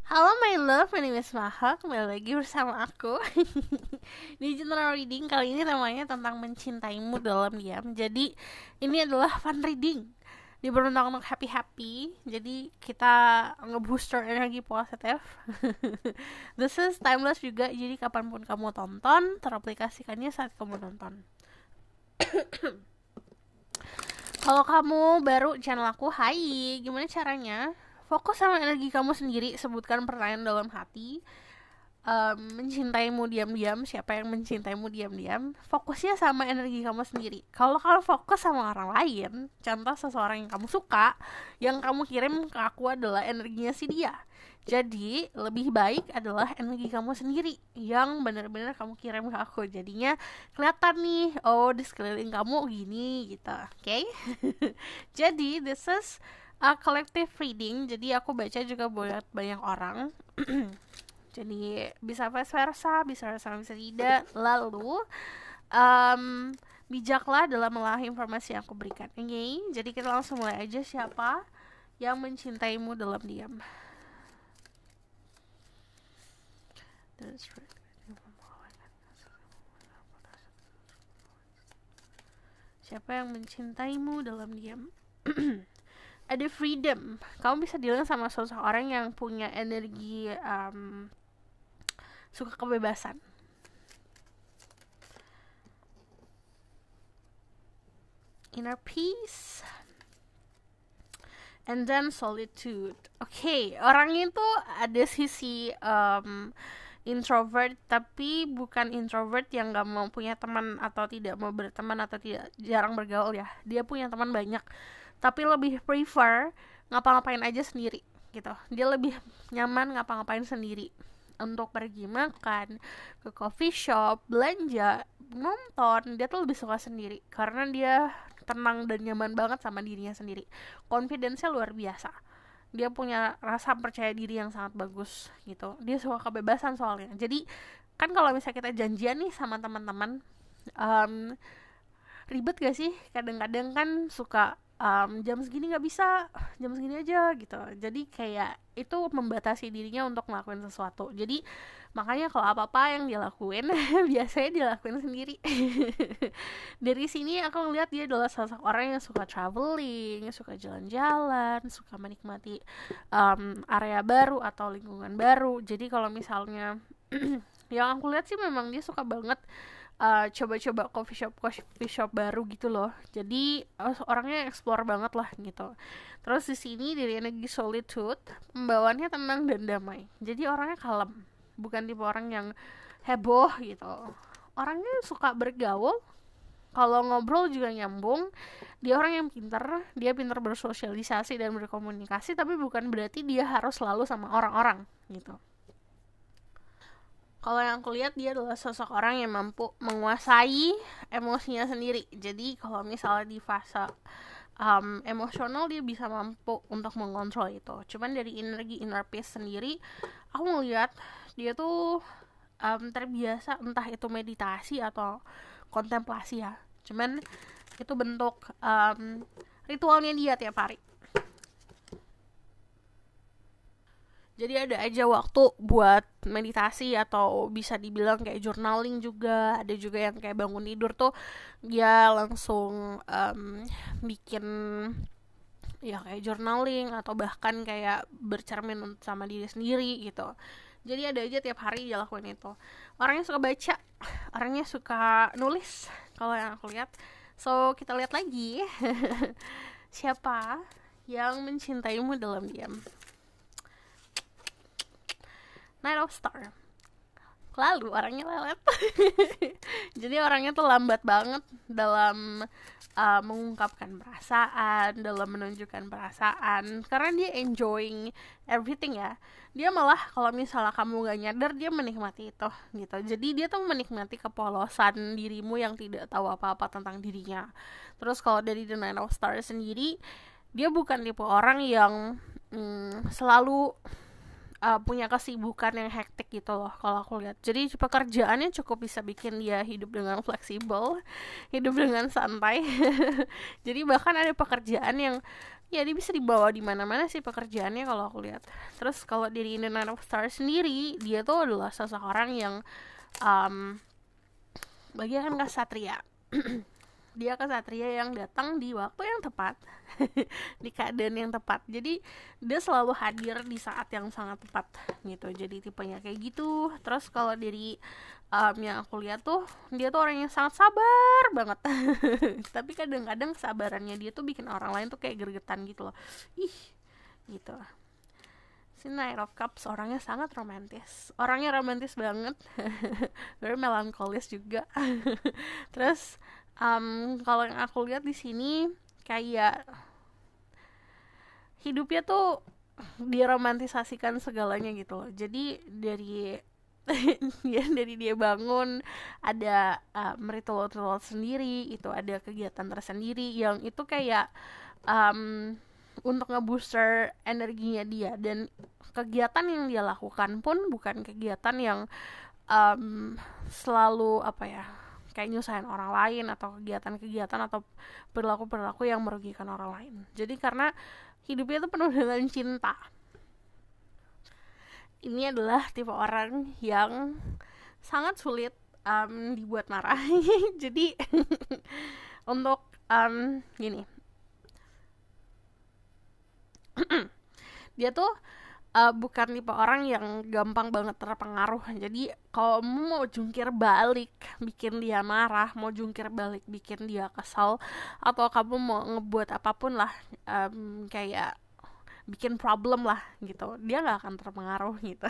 Halo my love, my name is Maha. Kembali lagi bersama aku di General Reading. Kali ini temanya tentang mencintaimu dalam diam. Jadi ini adalah fun reading, diberuntukkan untuk happy-happy. Jadi kita ngebooster energi positif. This is timeless juga, jadi kapanpun kamu tonton, teraplikasikannya saat kamu nonton. Kalau kamu baru channel aku, hai, gimana caranya? Fokus sama energi kamu sendiri, sebutkan pertanyaan dalam hati. Mencintaimu diam-diam, siapa yang mencintaimu diam-diam? Fokusnya sama energi kamu sendiri. Kalau kamu fokus sama orang lain, contoh seseorang yang kamu suka, yang kamu kirim ke aku adalah energinya si dia. Jadi lebih baik adalah energi kamu sendiri yang benar-benar kamu kirim ke aku. Jadinya kelihatan nih, oh di sekeliling kamu gini gitu, oke? Okay? Jadi this is a collective reading. Jadi aku baca juga buat banyak orang. Jadi bisa vice versa, bisa sama bisa tidak. Lalu bijaklah dalam mengolah informasi yang aku berikan. Oke, okay? Jadi kita langsung mulai aja. Siapa yang mencintaimu dalam diam? Siapa yang mencintaimu dalam diam? Ada freedom. Kamu bisa dealing sama seseorang yang punya energi suka kebebasan. Inner peace. And then solitude. Okay, orangnya tuh ada sisi introvert, tapi bukan introvert yang gak mau punya teman atau tidak mau berteman atau tidak jarang bergaul ya. Dia punya teman banyak, tapi lebih prefer ngapa-ngapain aja sendiri gitu. Dia lebih nyaman ngapa-ngapain sendiri, untuk pergi makan, ke coffee shop, belanja, nonton. Dia tuh lebih suka sendiri karena dia tenang dan nyaman banget sama dirinya sendiri. Confidence-nya luar biasa. Dia punya rasa percaya diri yang sangat bagus gitu. Dia suka kebebasan soalnya. Jadi kan kalau misalnya kita janjian nih sama teman-teman, ribet gak sih? Kadang-kadang kan suka jam segini nggak bisa, jam segini aja gitu. Jadi kayak itu membatasi dirinya untuk ngelakuin sesuatu. Jadi makanya kalau apa-apa yang dia lakuin biasanya dia lakuin sendiri. Dari sini aku ngeliat dia adalah salah satu orang yang suka traveling, suka jalan-jalan, suka menikmati area baru atau lingkungan baru. Jadi kalau misalnya yang aku lihat sih memang dia suka banget coba-coba coffee shop baru gitu loh. Jadi orangnya explore banget lah gitu. Terus di sini dari energi solitude, pembawaannya tenang dan damai. Jadi orangnya kalem, bukan tipe orang yang heboh gitu. Orangnya suka bergaul, kalau ngobrol juga nyambung. Dia orang yang dia pintar bersosialisasi dan berkomunikasi, tapi bukan berarti dia harus selalu sama orang-orang gitu. Kalau yang aku lihat dia adalah sosok orang yang mampu menguasai emosinya sendiri. Jadi kalau misalnya di fase emosional dia bisa mampu untuk mengontrol itu. Cuman dari energi inner peace sendiri, aku ngeliat dia tuh terbiasa, entah itu meditasi atau kontemplasi ya. Cuman itu bentuk ritualnya dia tiap hari. Jadi ada aja waktu buat meditasi atau bisa dibilang kayak journaling juga. Ada juga yang kayak bangun tidur tuh dia langsung bikin ya kayak journaling atau bahkan kayak bercermin sama diri sendiri gitu. Jadi ada aja tiap hari dia lakuin itu. Orangnya suka baca, orangnya suka nulis kalau yang aku lihat. So kita lihat lagi siapa yang mencintaimu dalam diam. Knight of Star. Lalu orangnya lelet. Jadi orangnya tuh lambat banget dalam mengungkapkan perasaan, dalam menunjukkan perasaan, karena dia enjoying everything ya. Dia malah kalau misalnya kamu gak nyadar, dia menikmati itu gitu. Jadi dia tuh menikmati kepolosan dirimu yang tidak tahu apa-apa tentang dirinya. Terus kalau dari The Nine of Stars sendiri, dia bukan tipe orang yang selalu punya kesibukan yang hektik gitu loh kalau aku lihat. Jadi pekerjaannya cukup bisa bikin dia hidup dengan fleksibel, hidup dengan santai. Jadi bahkan ada pekerjaan yang Ya dia bisa dibawa di mana-mana sih pekerjaannya kalau aku lihat. Terus kalau dari In the Night of Stars sendiri, dia tuh adalah seseorang yang um, bagian kesatria. Dia kesatria yang datang di waktu yang tepat, di keadaan yang tepat. Jadi dia selalu hadir di saat yang sangat tepat gitu. Jadi tipenya kayak gitu. Terus kalau dari yang aku lihat tuh, dia tuh orang yang sangat sabar banget. Tapi kadang-kadang kesabarannya dia tuh bikin orang lain tuh kayak gregetan gitu loh. Ih, gitu. Si Knight of Cups orangnya sangat romantis. Orangnya romantis banget. Very melankolis juga. Terus kalau yang aku lihat di sini kayak hidupnya tuh diromantisasikan segalanya gitu loh. Jadi dari ya dari dia bangun ada ritual-ritual sendiri, itu ada kegiatan tersendiri yang itu kayak um, untuk ngebooster energinya dia, dan kegiatan yang dia lakukan pun bukan kegiatan yang selalu apa ya, kayak nyusahin orang lain atau kegiatan-kegiatan atau perilaku-perilaku yang merugikan orang lain. Jadi karena hidupnya itu penuh dengan cinta. Ini adalah tipe orang yang sangat sulit dibuat marah. Jadi untuk gini, dia tuh bukan tipe orang yang gampang banget terpengaruh. Jadi kalau kamu mau jungkir balik bikin dia marah, mau jungkir balik bikin dia kesal, atau kamu mau ngebuat apapun lah, kayak bikin problem lah gitu, dia nggak akan terpengaruh gitu.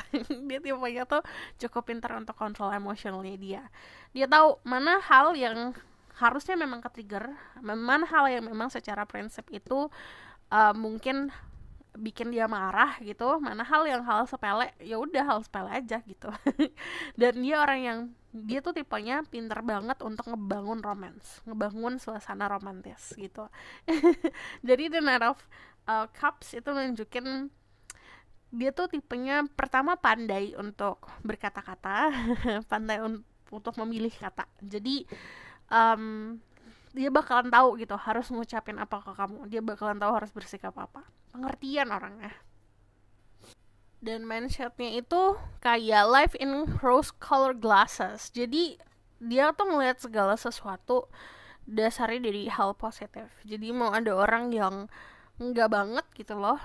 Dia tipenya tuh cukup pintar untuk kontrol emosionalnya dia. Dia tahu mana hal yang harusnya memang ke-trigger, mana hal yang memang secara prinsip itu mungkin bikin dia marah gitu, mana hal sepele ya udah hal sepele aja gitu. Dan dia orang yang dia tuh tipenya pintar banget untuk ngebangun romance, ngebangun suasana romantis gitu. Jadi The Knight of Cups itu nunjukin dia tuh tipenya pertama pandai untuk berkata-kata, pandai untuk memilih kata. Jadi dia bakalan tahu gitu harus ngucapin apa ke kamu, dia bakalan tahu harus bersikap apa, pengertian orangnya. Dan mindsetnya itu kayak life in rose colored glasses. Jadi dia tuh ngelihat segala sesuatu dasarnya dari hal positif. Jadi mau ada orang yang enggak banget gitu loh,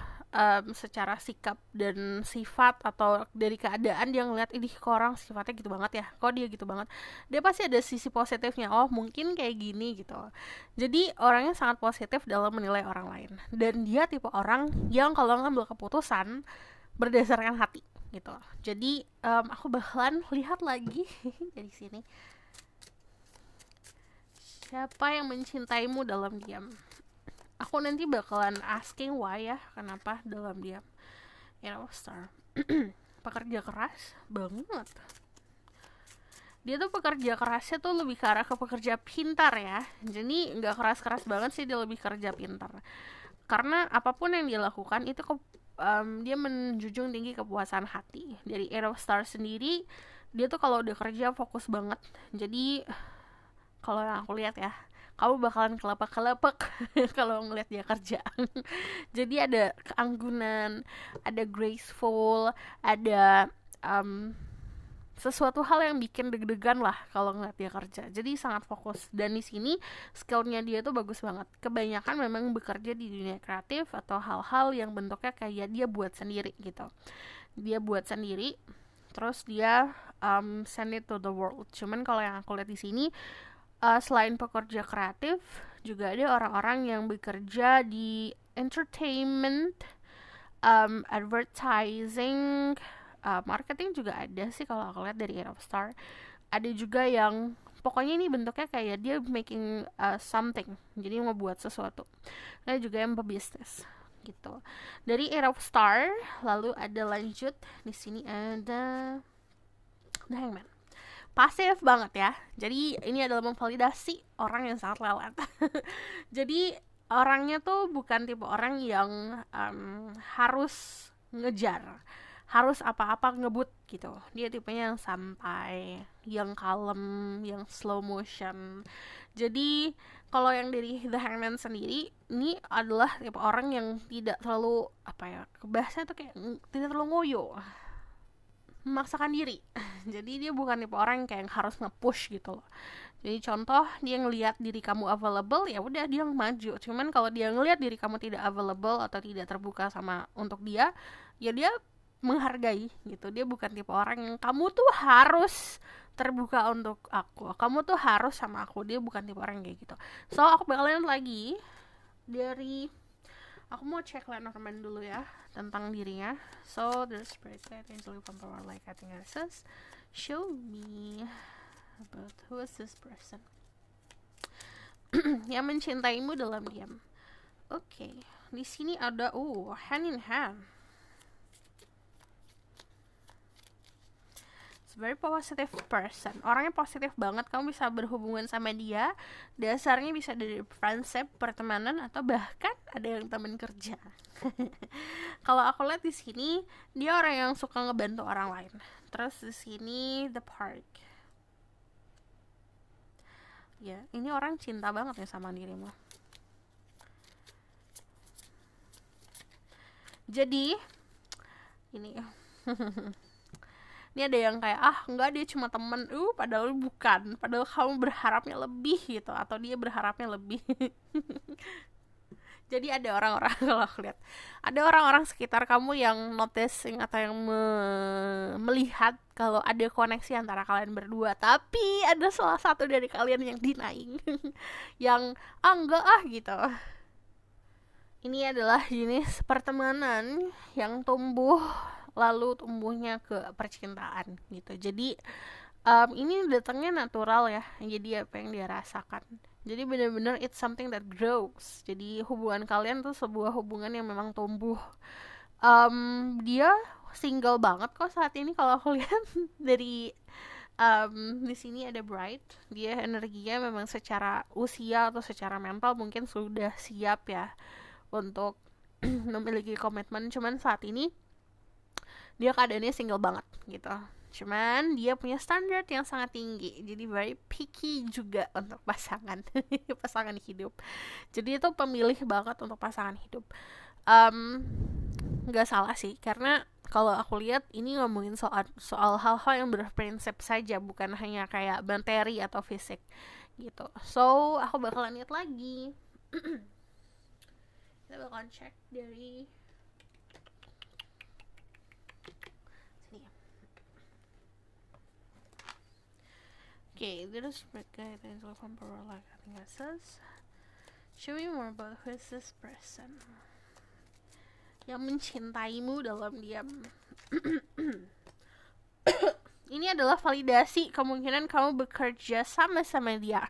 secara sikap dan sifat atau dari keadaan dia ngeliat ini kok orang sifatnya gitu banget ya, kok dia gitu banget, dia pasti ada sisi positifnya, oh mungkin kayak gini gitu. Jadi orangnya sangat positif dalam menilai orang lain, dan dia tipe orang yang kalau ngambil keputusan berdasarkan hati gitu. Jadi aku bakalan lihat lagi dari sini, siapa yang mencintaimu dalam diam. Aku nanti bakalan asking why ya, kenapa dalam diam. Ya, Star. Pekerja keras banget. Dia tuh pekerja kerasnya tuh lebih ke arah ke pekerja pintar ya. Jadi nggak keras-keras banget sih, dia lebih kerja pintar. Karena apapun yang dia lakukan itu dia menjunjung tinggi kepuasan hati. Dari Star sendiri, dia tuh kalau udah kerja fokus banget. Jadi kalau yang aku lihat ya, kamu bakalan kelepek-kelepek kalau ngeliat dia kerja. Jadi ada keanggunan, ada graceful, ada sesuatu hal yang bikin deg-degan lah kalau ngeliat dia kerja. Jadi sangat fokus, dan di sini skillnya dia tuh bagus banget. Kebanyakan memang bekerja di dunia kreatif atau hal-hal yang bentuknya kayak dia buat sendiri gitu. Dia buat sendiri, terus dia send it to the world. Cuman kalau yang aku lihat di sini, selain pekerja kreatif, juga ada orang-orang yang bekerja di entertainment, advertising, marketing juga ada sih kalau aku lihat dari Star. Ada juga yang pokoknya ini bentuknya kayak dia making something, jadi mau buat sesuatu. Ada juga yang pebisnis gitu. Dari Star, lalu ada lanjut di sini ada The Hangman. Pasif banget ya. Jadi ini adalah memvalidasi orang yang sangat lelet. Jadi orangnya tuh bukan tipe orang yang harus ngejar, harus apa-apa ngebut gitu. Dia tipenya yang santai, yang kalem, yang slow motion. Jadi kalau yang dari The Hangman sendiri, ini adalah tipe orang yang tidak terlalu apa ya, bahasanya tuh kayak tidak terlalu ngoyo, memaksakan diri. Jadi dia bukan tipe orang yang kayak harus nge-push gitu loh. Jadi contoh, dia ngelihat diri kamu available, ya udah dia maju. Cuman kalau dia ngelihat diri kamu tidak available atau tidak terbuka sama untuk dia, ya dia menghargai gitu. Dia bukan tipe orang yang kamu tuh harus terbuka untuk aku, kamu tuh harus sama aku. Dia bukan tipe orang kayak gitu. So aku bakalan lagi dari, aku mau cek Lenormand dulu ya tentang dirinya. So the spirit guide angel from power like I think it says, show me about who is this person. Yang mencintaimu dalam diam. Oke, di sini ada hand in hand. It's very positive person. Orangnya positif banget. Kamu bisa berhubungan sama dia. Dasarnya bisa dari friendship, pertemanan, atau bahkan ada yang teman kerja. Kalau aku lihat di sini, dia orang yang suka ngebantu orang lain. Terus di sini the park. Ya, ini orang cinta banget ya sama dirimu. Jadi ini ini ada yang kayak enggak, dia cuma temen, padahal bukan, padahal kamu berharapnya lebih gitu, atau dia berharapnya lebih. Jadi ada orang-orang, kalau aku lihat ada orang-orang sekitar kamu yang noticing atau yang melihat kalau ada koneksi antara kalian berdua, tapi ada salah satu dari kalian yang denying. Yang enggak gitu. Ini adalah jenis pertemanan yang tumbuh lalu tumbuhnya ke percintaan gitu. Jadi ini datangnya natural ya. Jadi apa yang dia rasakan. Jadi benar-benar it's something that grows. Jadi hubungan kalian tuh sebuah hubungan yang memang tumbuh. Dia single banget kok saat ini kalau aku lihat dari di sini ada Bright. Dia energinya memang secara usia atau secara mental mungkin sudah siap ya untuk memiliki komitmen. Cuman saat ini dia keadaannya single banget gitu. Cuman dia punya standar yang sangat tinggi. Jadi very picky juga untuk pasangan pasangan hidup. Jadi itu pemilih banget untuk pasangan hidup. Gak salah sih, karena kalau aku lihat ini ngomongin soal hal-hal yang berprinsip saja, bukan hanya kayak materi atau fisik gitu. So aku bakalan lihat lagi. Kita bakalan cek dari okay, there's a guy that is from Parola, I think it says, show me more about who is this person. Yang mencintaimu dalam diam. Ini adalah validasi kemungkinan kamu bekerja sama-sama dia.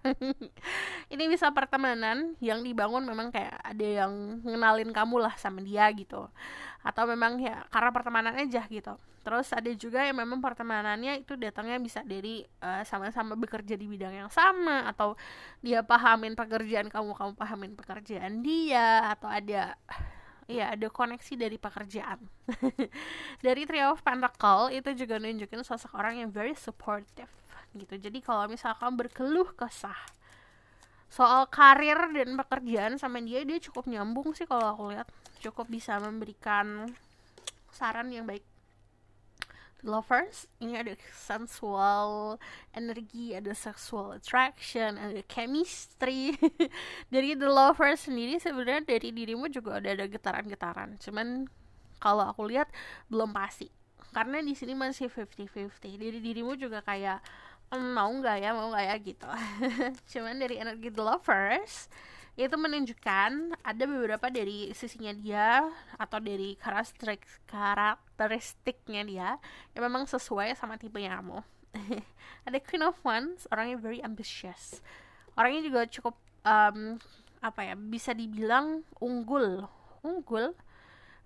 Ini bisa pertemanan yang dibangun memang kayak ada yang ngenalin kamu lah sama dia gitu. Atau memang ya karena pertemanan aja gitu. Terus ada juga yang memang pertemanannya itu datangnya bisa dari sama-sama bekerja di bidang yang sama, atau dia pahamin pekerjaan kamu, kamu pahamin pekerjaan dia, atau ada koneksi dari pekerjaan. Dari Three of Pentacles itu juga nunjukin sosok orang yang very supportive gitu. Jadi kalau misalkan berkeluh kesah soal karir dan pekerjaan sama dia cukup nyambung sih kalau aku lihat. Cukup bisa memberikan saran yang baik. Lovers, ini ada sensual energi, ada sexual attraction, ada chemistry. Dari the lovers sendiri sebenarnya dari dirimu juga ada getaran-getaran. Cuman kalau aku lihat belum pasti. Karena di sini masih 50-50. Dari dirimu juga kayak mau nggak ya gitu. Cuman dari energi the lovers itu menunjukkan ada beberapa dari sisinya dia atau dari karakteristiknya dia yang memang sesuai sama tipenya kamu. Ada Queen of Wands, orangnya very ambitious. Orangnya juga cukup bisa dibilang unggul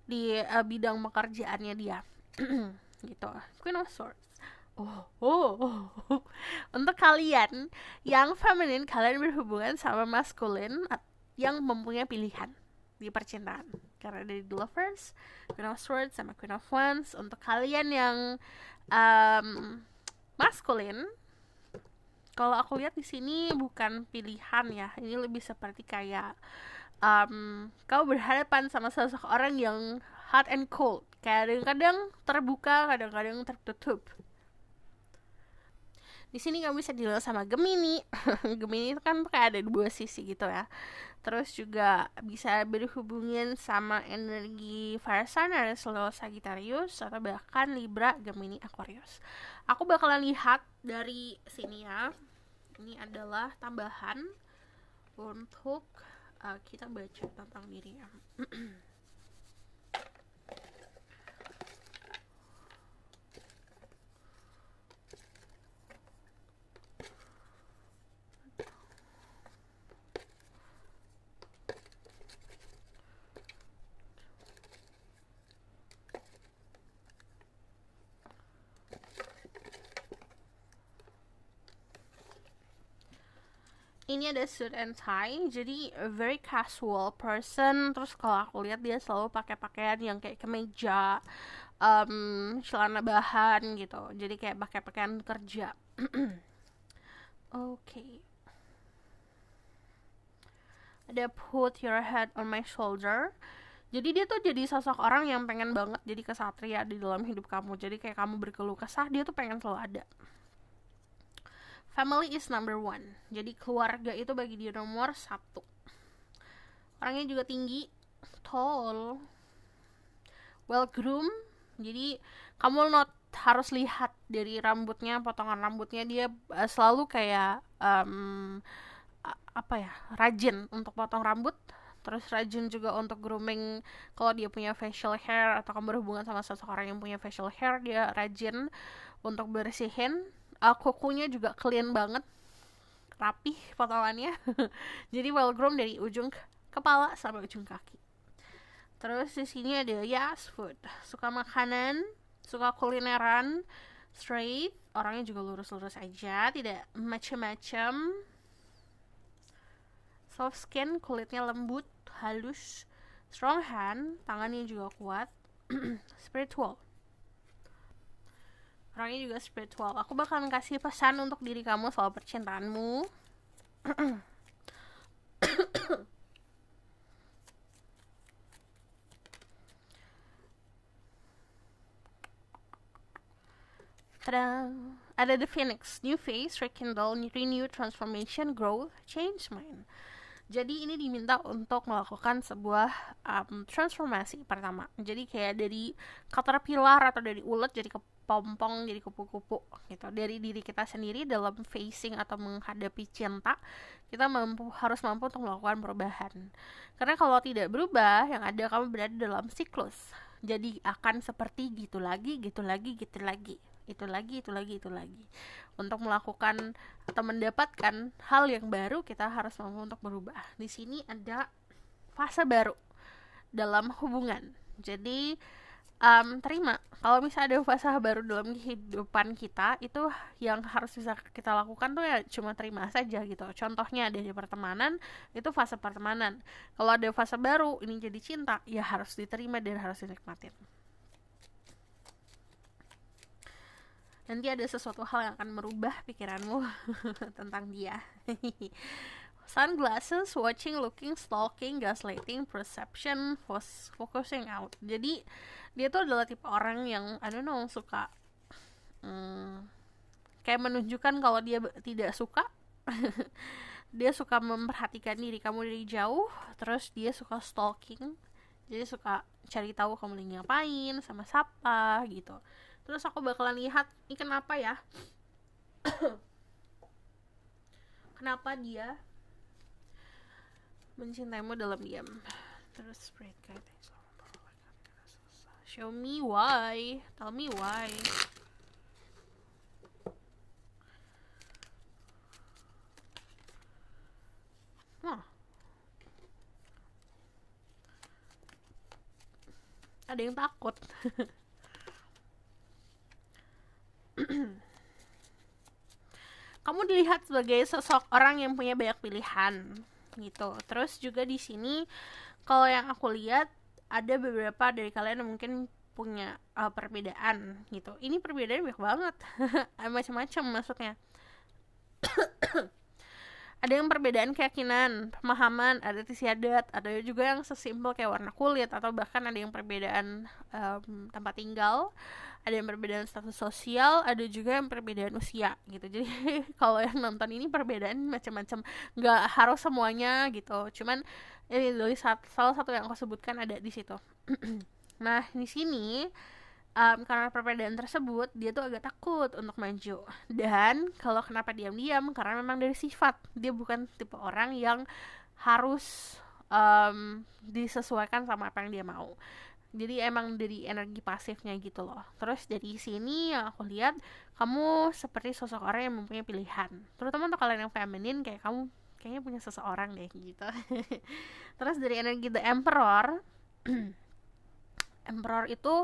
di bidang pekerjaannya dia. Gitu. Queen of Swords. Untuk kalian yang feminin, kalian berhubungan sama maskulin yang mempunyai pilihan. di percintaan. Karena dari The Lovers, Queen of Swords, sama Queen of Wands. Untuk kalian yang maskulin, kalau aku lihat di sini bukan pilihan ya, ini lebih seperti kayak kau berhadapan sama sosok orang yang hot and cold, kadang-kadang terbuka, kadang-kadang tertutup. Di sini kamu bisa dilihat sama Gemini. Gemini itu kan kayak ada dua sisi gitu ya. Terus juga bisa berhubungan sama energi fire sign, Aries, Leo, Sagittarius, atau bahkan Libra, Gemini, Aquarius. Aku bakalan lihat dari sini ya. Ini adalah tambahan untuk kita baca tentang dirinya. Ini ada suit and tie, jadi a very casual person. Terus kalau aku lihat dia selalu pakai pakaian yang kayak kemeja, celana bahan gitu. Jadi kayak pakai pakaian kerja. Oke. Ada put your head on my shoulder. Jadi dia tuh jadi sosok orang yang pengen banget jadi kesatria di dalam hidup kamu. Jadi kayak kamu berkeluh kesah, dia tuh pengen selalu ada. Family is number 1. Jadi keluarga itu bagi dia nomor 1. Orangnya juga tinggi, tall, well groomed. Jadi kamu harus lihat dari rambutnya, potongan rambutnya, dia selalu kayak rajin untuk potong rambut. Terus rajin juga untuk grooming. Kalau dia punya facial hair atau kamu berhubungan sama seseorang yang punya facial hair, dia rajin untuk bersihin. Kukunya juga clean banget, rapih potongannya. Jadi well groomed dari ujung kepala sampai ujung kaki. Terus di sini ada yes food, suka makanan, suka kulineran, straight, orangnya juga lurus-lurus aja, tidak macam-macam. Soft skin, kulitnya lembut, halus. Strong hand, tangannya juga kuat. Spiritual, orangnya juga spiritual. Aku bakalan kasih pesan untuk diri kamu soal percintaanmu. Tada! Ada the Phoenix, new phase, rekindle, renew, transformation, growth, change mind. Jadi ini diminta untuk melakukan sebuah transformasi pertama. Jadi kayak dari caterpillar atau dari ulet jadi kepompong, jadi kupu-kupu gitu. Dari diri kita sendiri dalam facing atau menghadapi cinta, kita harus mampu untuk melakukan perubahan. Karena kalau tidak berubah, yang ada kamu berada dalam siklus. Jadi akan seperti gitu lagi, gitu lagi, gitu lagi. Itu lagi. Untuk melakukan atau mendapatkan hal yang baru, kita harus mampu untuk berubah. Di sini ada fase baru dalam hubungan. Jadi terima kalau misalnya ada fase baru dalam kehidupan kita, itu yang harus bisa kita lakukan tuh ya cuma terima saja gitu. Contohnya dari pertemanan, itu fase pertemanan. Kalau ada fase baru ini jadi cinta, ya harus diterima dan harus dinikmatin. Nanti ada sesuatu hal yang akan merubah pikiranmu tentang dia. Sunglasses, watching, looking, stalking, gaslighting, perception, focusing out. Jadi dia tuh adalah tipe orang yang suka kayak menunjukkan kalau dia tidak suka. Dia suka memperhatikan diri kamu dari jauh. Terus dia suka stalking, jadi suka cari tahu kamu lagi ngapain, sama siapa gitu. Terus aku bakalan lihat ini kenapa ya. Kenapa dia mencintaimu dalam diam. Terus spread guidance. Show me why. Tell me why. Ada yang takut. Kamu dilihat sebagai sosok orang yang punya banyak pilihan. gitu. Terus juga di sini kalau yang aku lihat ada beberapa dari kalian yang mungkin punya perbedaan gitu. Ini perbedaan banyak banget. Macam-macam maksudnya. Ada yang perbedaan keyakinan, pemahaman, adat istiadat, ada juga yang sesimpel kayak warna kulit, atau bahkan ada yang perbedaan tempat tinggal, ada yang perbedaan status sosial, ada juga yang perbedaan usia gitu. Jadi kalau yang nonton ini perbedaan macam-macam, nggak harus semuanya gitu. Cuman ini dari salah satu yang aku sebutkan ada di situ. Nah di sini karena perbedaan tersebut dia tuh agak takut untuk maju. Dan kalau kenapa diam-diam, karena memang dari sifat dia bukan tipe orang yang harus disesuaikan sama apa yang dia mau. Jadi emang dari energi pasifnya gitu loh. Terus dari sini yang aku lihat, kamu seperti sosok orang yang mempunyai pilihan. Terutama untuk kalian yang feminin, kayak kamu kayaknya punya seseorang deh gitu. Terus dari energi The Emperor Emperor itu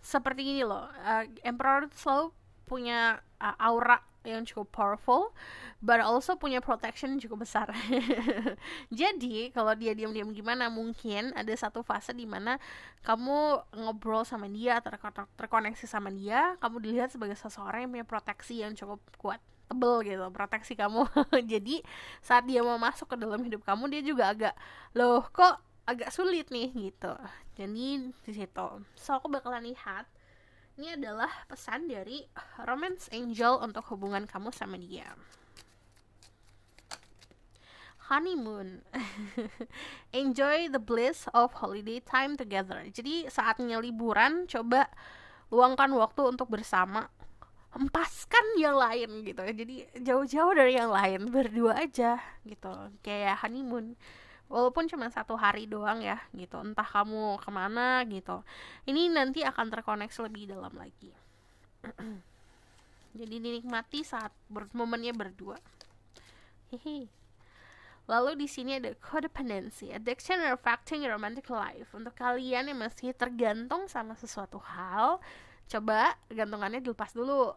seperti ini loh, Emperor selalu punya aura yang cukup powerful, but also punya protection cukup besar. Jadi kalau dia diam-diam gimana, mungkin ada satu fase di mana kamu ngobrol sama dia, terkoneksi sama dia, kamu dilihat sebagai seseorang yang punya proteksi yang cukup kuat, tebel gitu, proteksi kamu. Jadi saat dia mau masuk ke dalam hidup kamu, dia juga agak, loh kok agak sulit nih gitu. Jadi di situ. So aku bakalan lihat ini adalah pesan dari Romance Angel untuk hubungan kamu sama dia. Honeymoon. Enjoy the bliss of holiday time together. Jadi saatnya liburan, coba luangkan waktu untuk bersama. Hempaskan yang lain gitu. Jadi jauh-jauh dari yang lain, berdua aja gitu. Kayak honeymoon. Walaupun cuma 1 hari doang ya gitu, entah kamu kemana gitu, ini nanti akan terkoneksi lebih dalam lagi. Jadi dinikmati saat momennya berdua. Hehe. Lalu di sini ada codependency, addiction or affecting your romantic life. Untuk kalian yang masih tergantung sama sesuatu hal, coba gantungannya dilepas dulu.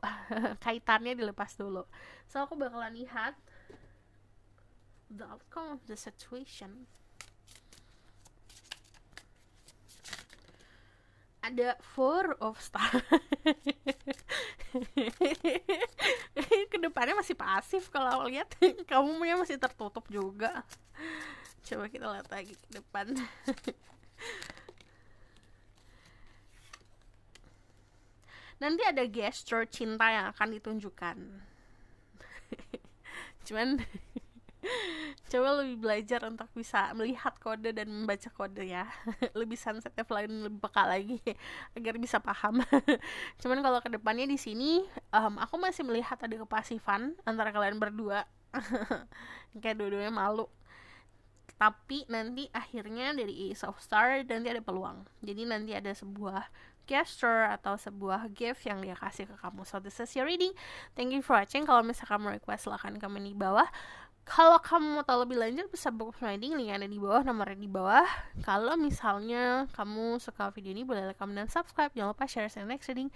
Kaitannya dilepas dulu. So aku bakalan lihat the outcome of the situation. Ada 4 of Stars. Kedepannya masih pasif kalau lihat. Kamu masih tertutup juga. Coba kita lihat lagi ke depan. Nanti ada gesture cinta yang akan ditunjukkan. Cuman coba lebih belajar untuk bisa melihat kode dan membaca kode ya. Lebih sensitif lagi, lebih peka lagi agar bisa paham. Cuman kalau kedepannya di sini aku masih melihat ada kepasifan antara kalian berdua. Kayak dua-duanya malu. Tapi nanti akhirnya dari Ace of Star nanti ada peluang. Jadi nanti ada sebuah gesture atau sebuah gift yang dia kasih ke kamu. So this is your reading. Thank you for watching. Kalau misalkan kamu request, silahkan komen di bawah. Kalau kamu mau tahu lebih lanjut, bisa book reading, link ada di bawah, nomornya di bawah. Kalau misalnya kamu suka video ini, boleh like, comment, dan subscribe. Jangan lupa share next reading.